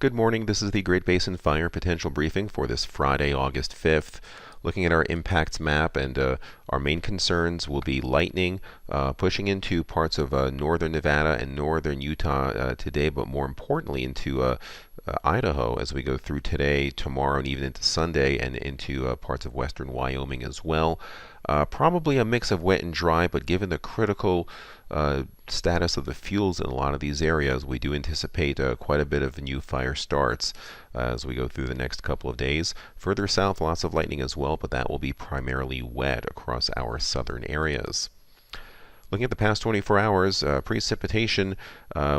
Good morning. This is the Great Basin Fire Potential Briefing for this Friday, August 5th. Looking at our impacts map, and our main concerns will be lightning pushing into parts of northern Nevada and northern Utah today, but more importantly into Idaho as we go through today, tomorrow, and even into Sunday, and into parts of western Wyoming as well. Probably a mix of wet and dry, but given the critical status of the fuels in a lot of these areas, we do anticipate quite a bit of new fire starts as we go through the next couple of days. Further south, lots of lightning as well, but that will be primarily wet across our southern areas. Looking at the past 24 hours, precipitation,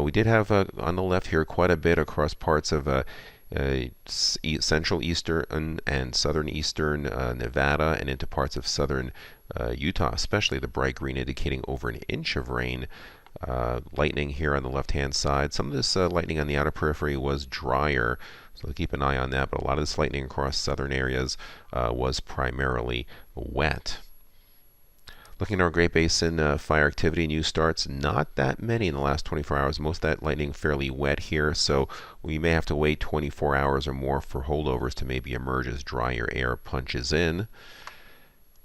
we did have on the left here quite a bit across parts of central eastern and southern eastern Nevada and into parts of southern Utah, especially the bright green indicating over an inch of rain. Lightning here on the left hand side. Some of this lightning on the outer periphery was drier, so keep an eye on that, but a lot of this lightning across southern areas was primarily wet. Looking at our Great Basin fire activity, new starts, not that many in the last 24 hours. Most of that lightning fairly wet here, so we may have to wait 24 hours or more for holdovers to maybe emerge as drier air punches in.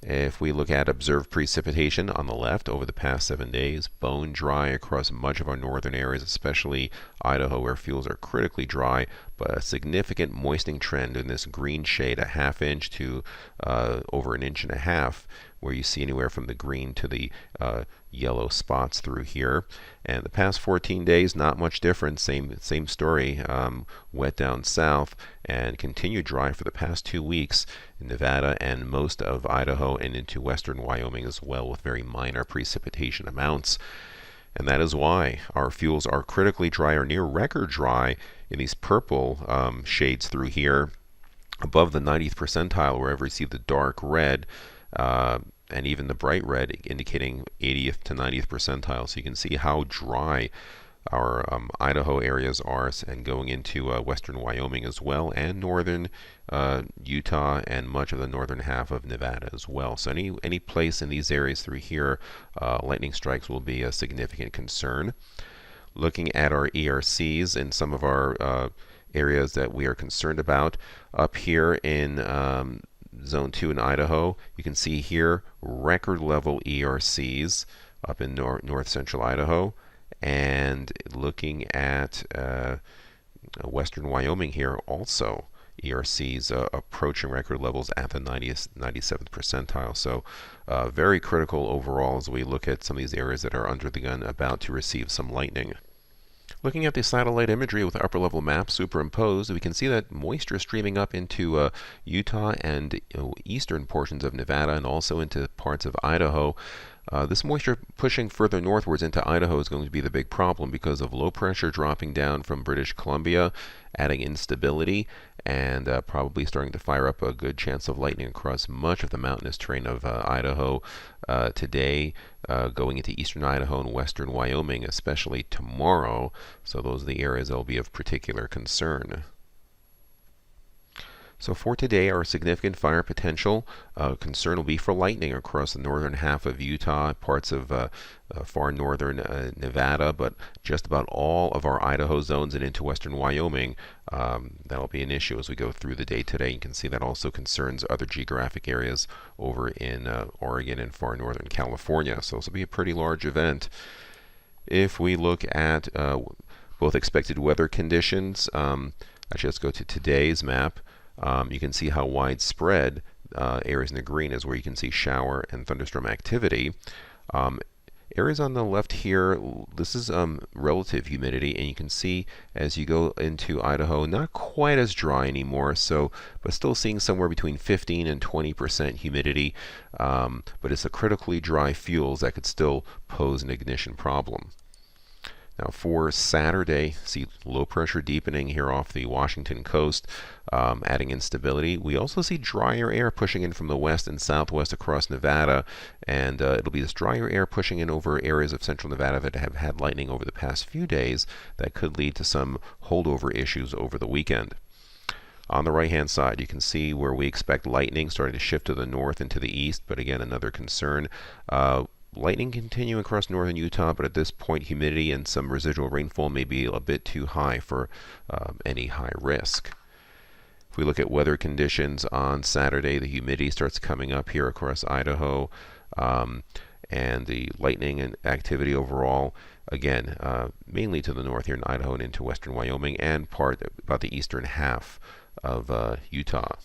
If we look at observed precipitation on the left over the past 7 days, bone dry across much of our northern areas, especially Idaho where fuels are critically dry, but a significant moistening trend in this green shade, a ½ inch to over an inch and a half, where you see anywhere from the green to the yellow spots through here. And the past 14 days, not much different, same story, wet down south and continued dry for the past 2 weeks in Nevada and most of Idaho and into western Wyoming as well, with very minor precipitation amounts. And that is why our fuels are critically dry or near record dry in these purple shades through here, above the 90th percentile wherever you see the dark red. And even the bright red indicating 80th to 90th percentile. So you can see how dry our Idaho areas are, and going into western Wyoming as well, and northern Utah and much of the northern half of Nevada as well. So any place in these areas through here, lightning strikes will be a significant concern. Looking at our ERCs in some of our areas that we are concerned about, up here in Zone 2 in Idaho, you can see here record level ERCs up in north central Idaho, and looking at western Wyoming here, also ERCs approaching record levels at the 97th percentile. So very critical overall as we look at some of these areas that are under the gun about to receive some lightning. Looking at the satellite imagery with the upper level map superimposed, we can see that moisture streaming up into Utah and eastern portions of Nevada and also into parts of Idaho. This moisture pushing further northwards into Idaho is going to be the big problem because of low pressure dropping down from British Columbia, adding instability, and probably starting to fire up a good chance of lightning across much of the mountainous terrain of Idaho today, going into eastern Idaho and western Wyoming, especially tomorrow. So those are the areas that will be of particular concern. So for today, our significant fire potential concern will be for lightning across the northern half of Utah, parts of far northern Nevada, but just about all of our Idaho zones and into western Wyoming. That'll be an issue as we go through the day today. You can see that also concerns other geographic areas over in Oregon and far northern California. So this will be a pretty large event. If we look at both expected weather conditions, actually let's go to today's map. You can see how widespread areas in the green is where you can see shower and thunderstorm activity. Areas on the left here, this is relative humidity, and you can see as you go into Idaho, not quite as dry anymore, but still seeing somewhere between 15 and 20% humidity. But it's the critically dry fuels that could still pose an ignition problem. Now for Saturday, see low pressure deepening here off the Washington coast, adding instability. We also see drier air pushing in from the west and southwest across Nevada, and it'll be this drier air pushing in over areas of central Nevada that have had lightning over the past few days that could lead to some holdover issues over the weekend. On the right-hand side, you can see where we expect lightning starting to shift to the north and to the east, but again, another concern. lightning continuing across northern Utah, but at this point humidity and some residual rainfall may be a bit too high for any high risk. If we look at weather conditions on Saturday, the humidity starts coming up here across Idaho, and the lightning and activity overall, again, mainly to the north here in Idaho and into western Wyoming, and part about the eastern half of Utah.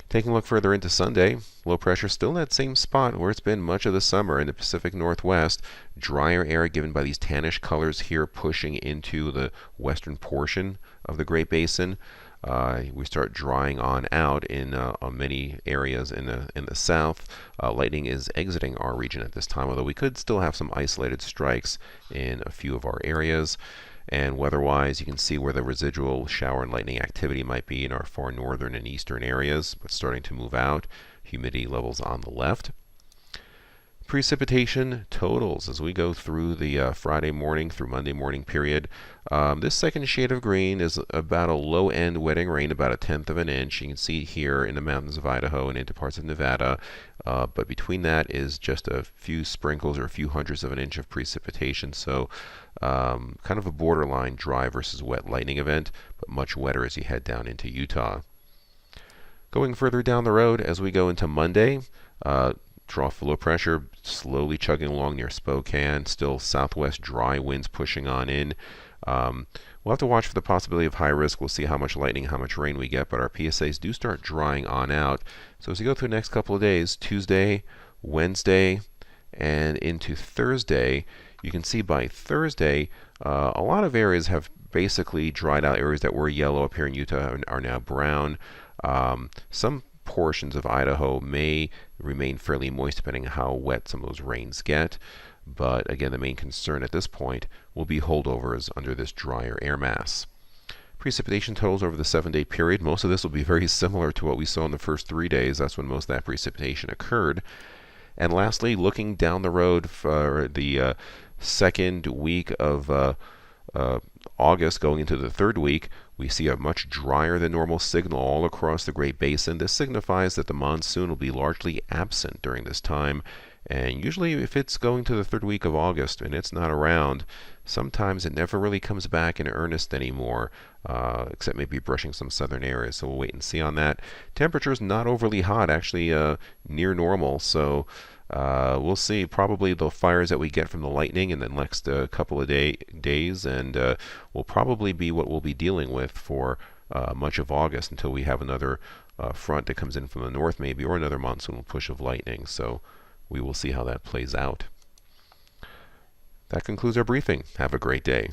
Taking a look further into Sunday, low pressure still in that same spot where it's been much of the summer in the Pacific Northwest. Drier air given by these tannish colors here pushing into the western portion of the Great Basin. We start drying on out in many areas in the south. Lightning is exiting our region at this time, although we could still have some isolated strikes in a few of our areas. And weather-wise, you can see where the residual shower and lightning activity might be in our far northern and eastern areas, but starting to move out. Humidity levels on the left. Precipitation totals as we go through the Friday morning through Monday morning period. This second shade of green is about a low-end wetting rain, about 1/10 of an inch. You can see here in the mountains of Idaho and into parts of Nevada. But between that is just a few sprinkles or a few hundredths of an inch of precipitation. So kind of a borderline dry versus wet lightning event, but much wetter as you head down into Utah. Going further down the road as we go into Monday, trough low pressure slowly chugging along near Spokane, still southwest dry winds pushing on in. We'll have to watch for the possibility of high risk. We'll see how much lightning, how much rain we get, but our PSAs do start drying on out. So as we go through the next couple of days, Tuesday, Wednesday, and into Thursday, you can see by Thursday, a lot of areas have basically dried out. Areas that were yellow up here in Utah are now brown. Some portions of Idaho may remain fairly moist depending on how wet some of those rains get. But again, the main concern at this point will be holdovers under this drier air mass. Precipitation totals over the 7-day period. Most of this will be very similar to what we saw in the first 3 days. That's when most of that precipitation occurred. And lastly, looking down the road for the second week of August going into the third week, we see a much drier than normal signal all across the Great Basin. This signifies that the monsoon will be largely absent during this time. And usually if it's going to the third week of August and it's not around, sometimes it never really comes back in earnest anymore, except maybe brushing some southern areas. So we'll wait and see on that. Temperatures not overly hot, actually near normal. So we'll see probably the fires that we get from the lightning in the next couple of days, and will probably be what we'll be dealing with for much of August until we have another front that comes in from the north maybe, or another monsoonal push of lightning. So we will see how that plays out. That concludes our briefing. Have a great day.